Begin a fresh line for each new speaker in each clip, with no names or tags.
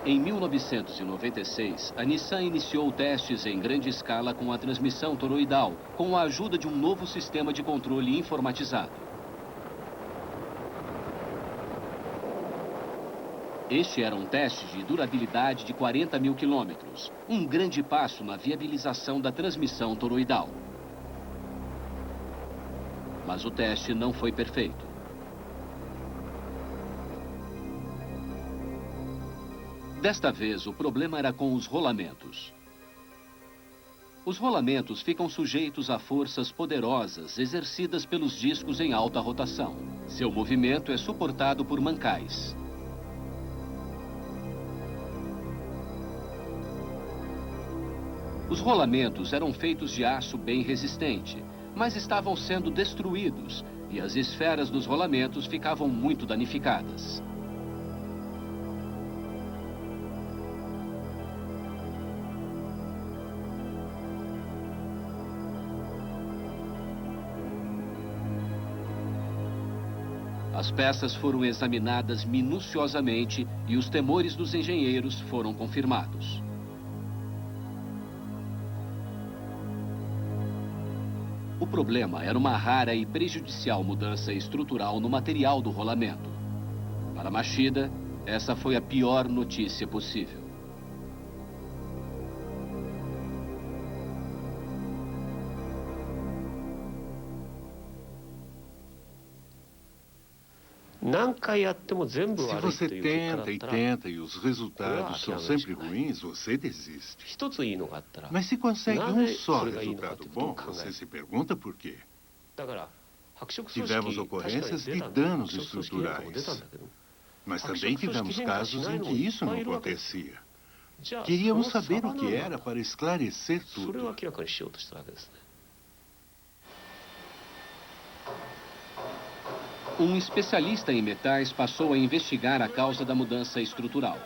Em 1996, a Nissan iniciou testes em grande escala com a transmissão toroidal, com a ajuda de um novo sistema de controle informatizado. Este era um teste de durabilidade de 40 mil quilômetros, um grande passo na viabilização da transmissão toroidal. Mas o teste não foi perfeito. Desta vez, o problema era com os rolamentos. Os rolamentos ficam sujeitos a forças poderosas exercidas pelos discos em alta rotação. Seu movimento é suportado por mancais. Os rolamentos eram feitos de aço bem resistente, mas estavam sendo destruídos e as esferas dos rolamentos ficavam muito danificadas. As peças foram examinadas minuciosamente e os temores dos engenheiros foram confirmados. O problema era uma rara e prejudicial mudança estrutural no material do rolamento. Para Machida, essa foi a pior notícia possível.
Se você tenta e tenta e os resultados são sempre ruins, você desiste. Mas se consegue um só resultado bom, você se pergunta por quê. Tivemos ocorrências de danos estruturais, mas também tivemos casos em que isso não acontecia. Queríamos saber o que era para esclarecer tudo.
Um especialista em metais passou a investigar a causa da mudança estrutural.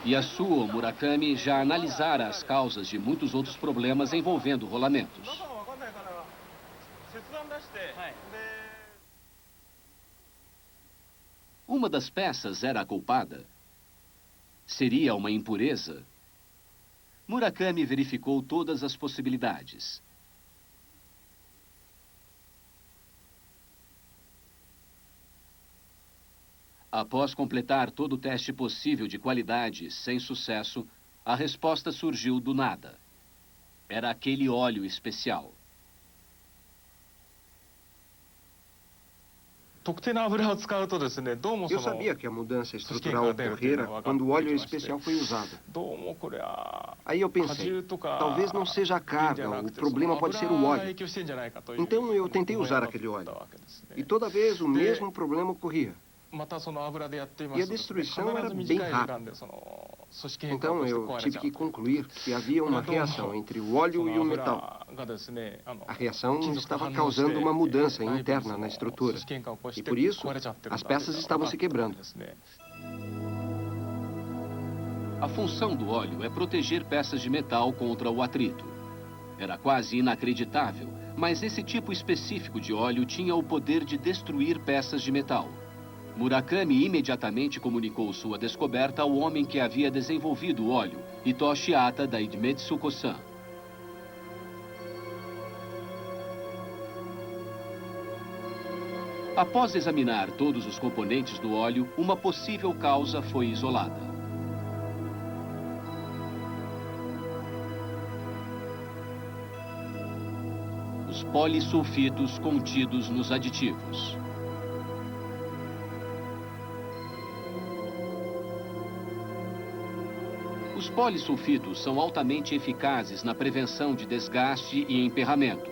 Yasuo Murakami já analisara as causas de muitos outros problemas envolvendo rolamentos. Uma das peças era a culpada? Seria uma impureza? Murakami verificou todas as possibilidades. Após completar todo o teste possível de qualidade sem sucesso, a resposta surgiu do nada. Era aquele óleo especial.
Eu sabia que a mudança estrutural ocorrera quando o óleo especial foi usado. Aí eu pensei, talvez não seja a carga, o problema pode ser o óleo. Então eu tentei usar aquele óleo. E toda vez o mesmo problema ocorria. E a destruição era bem rápida. Então eu tive que concluir que havia uma reação entre o óleo e o metal. A reação estava causando uma mudança interna na estrutura. E por isso, as peças estavam se quebrando.
A função do óleo é proteger peças de metal contra o atrito. Era quase inacreditável, mas esse tipo específico de óleo tinha o poder de destruir peças de metal. Murakami imediatamente comunicou sua descoberta ao homem que havia desenvolvido o óleo, Hitoshi Ata, da Idemitsu Kosan. Após examinar todos os componentes do óleo, uma possível causa foi isolada. Os polissulfitos contidos nos aditivos. Os polissulfitos são altamente eficazes na prevenção de desgaste e emperramento.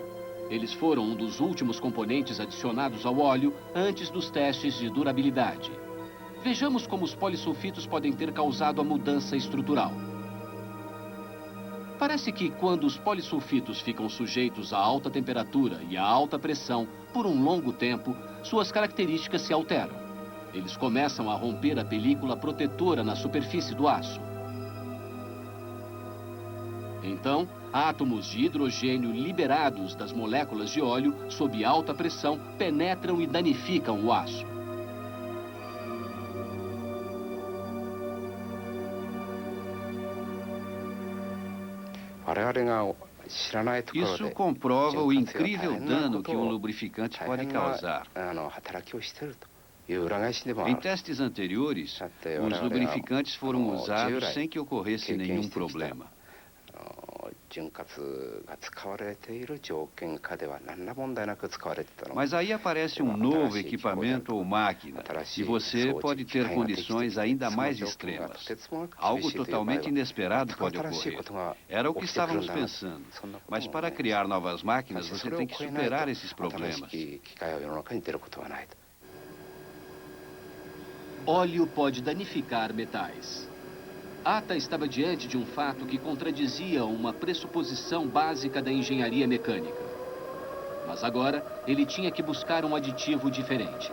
Eles foram um dos últimos componentes adicionados ao óleo antes dos testes de durabilidade. Vejamos como os polissulfitos podem ter causado a mudança estrutural. Parece que quando os polissulfitos ficam sujeitos a alta temperatura e a alta pressão por um longo tempo, suas características se alteram. Eles começam a romper a película protetora na superfície do aço. Então, Átomos de hidrogênio liberados das moléculas de óleo, sob alta pressão, penetram e danificam o aço.
Isso comprova o incrível dano que um lubrificante pode causar. Em testes anteriores, os lubrificantes foram usados sem que ocorresse nenhum problema. Mas aí aparece um novo equipamento ou máquina, e você pode ter condições ainda mais extremas. Algo totalmente inesperado pode ocorrer. Era o que estávamos pensando. Mas para criar novas máquinas, você tem que superar esses problemas.
Óleo pode danificar metais. Atta estava diante de um fato que contradizia uma pressuposição básica da engenharia mecânica. Mas agora, ele tinha que buscar um aditivo diferente.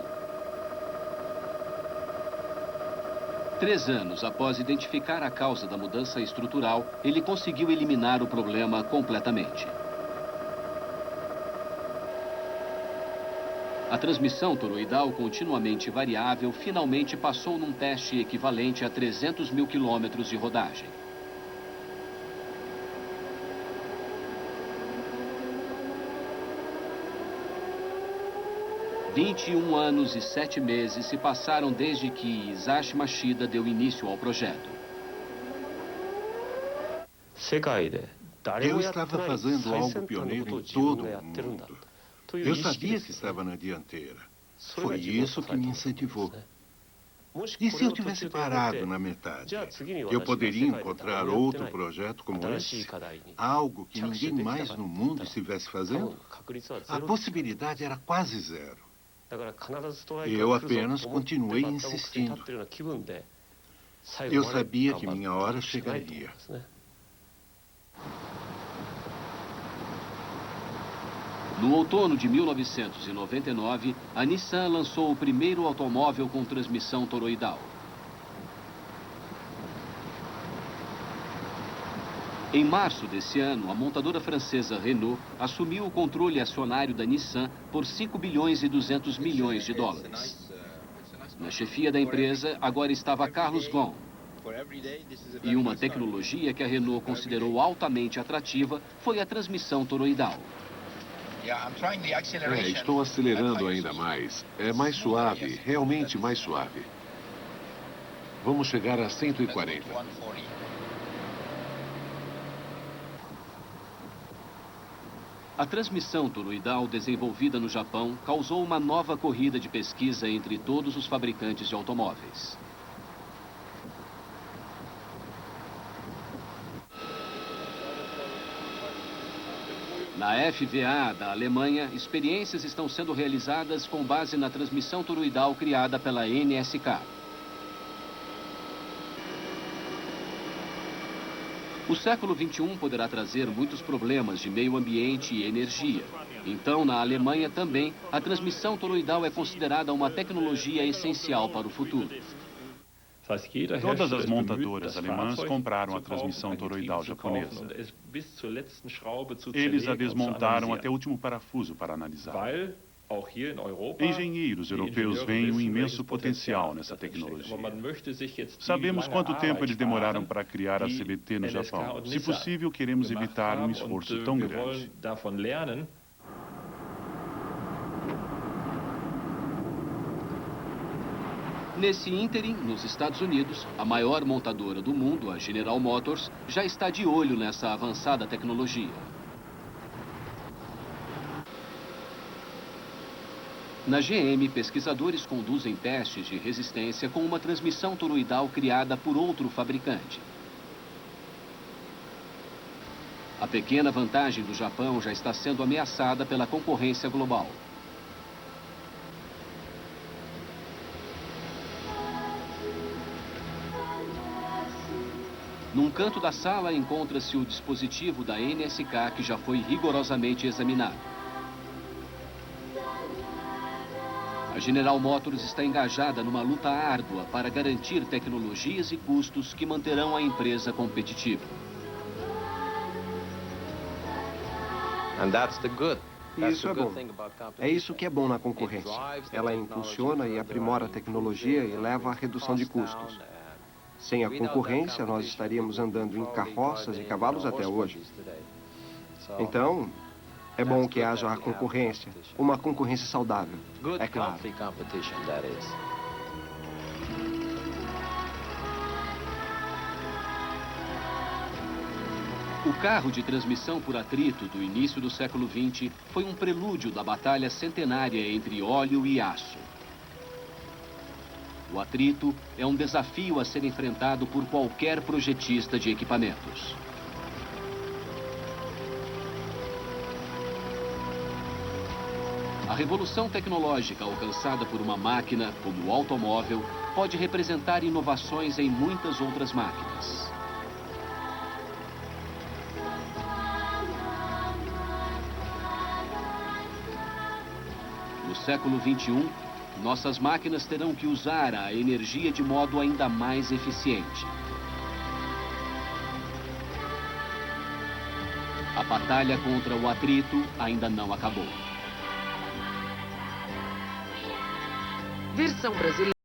3 anos após identificar a causa da mudança estrutural, ele conseguiu eliminar o problema completamente. A transmissão toroidal continuamente variável finalmente passou num teste equivalente a 300 mil quilômetros de rodagem. ...21 anos e 7 meses se passaram desde que Hisashi Mashida deu início ao projeto.
Eu estava fazendo algo pioneiro em todo o mundo. Eu sabia que estava na dianteira. Foi isso que me incentivou. E se eu tivesse parado na metade? Eu poderia encontrar outro projeto como esse? Algo que ninguém mais no mundo estivesse fazendo? A possibilidade era quase zero. Eu apenas continuei insistindo. Eu sabia que minha hora chegaria.
No outono de 1999, a Nissan lançou o primeiro automóvel com transmissão toroidal. Em março desse ano, a montadora francesa Renault assumiu o controle acionário da Nissan por 5 bilhões e 200 milhões de dólares. Na chefia da empresa, agora estava Carlos Ghosn. E uma tecnologia que a Renault considerou altamente atrativa foi a transmissão toroidal.
Estou acelerando ainda mais. É mais suave, realmente mais suave. Vamos chegar a 140.
A transmissão toroidal desenvolvida no Japão causou uma nova corrida de pesquisa entre todos os fabricantes de automóveis. Na FVA da Alemanha, experiências estão sendo realizadas com base na transmissão toroidal criada pela NSK. O século XXI poderá trazer muitos problemas de meio ambiente e energia. Então, na Alemanha também, a transmissão toroidal é considerada uma tecnologia essencial para o futuro.
Todas as montadoras alemãs compraram a transmissão toroidal japonesa. Eles a desmontaram até o último parafuso para analisar. Engenheiros europeus veem um imenso potencial nessa tecnologia. Sabemos quanto tempo eles demoraram para criar a CVT no Japão. Se possível, queremos evitar um esforço tão grande.
Nesse ínterim, nos Estados Unidos, a maior montadora do mundo, a General Motors, já está de olho nessa avançada tecnologia. Na GM, pesquisadores conduzem testes de resistência com uma transmissão toroidal criada por outro fabricante. A pequena vantagem do Japão já está sendo ameaçada pela concorrência global. Num canto da sala encontra-se o dispositivo da NSK que já foi rigorosamente examinado. A General Motors está engajada numa luta árdua para garantir tecnologias e custos que manterão a empresa competitiva.
E isso é bom. É isso que é bom na concorrência. Ela impulsiona e aprimora a tecnologia e leva à redução de custos. Sem a concorrência, nós estaríamos andando em carroças e cavalos até hoje. Então, é bom que haja a concorrência, uma concorrência saudável, é claro.
O carro de transmissão por atrito do início do século XX foi um prelúdio da batalha centenária entre óleo e aço. O atrito é um desafio a ser enfrentado por qualquer projetista de equipamentos. A revolução tecnológica alcançada por uma máquina, como o automóvel, pode representar inovações em muitas outras máquinas. No século XXI, nossas máquinas terão que usar a energia de modo ainda mais eficiente. A batalha contra o atrito ainda não acabou.
Versão brasileira.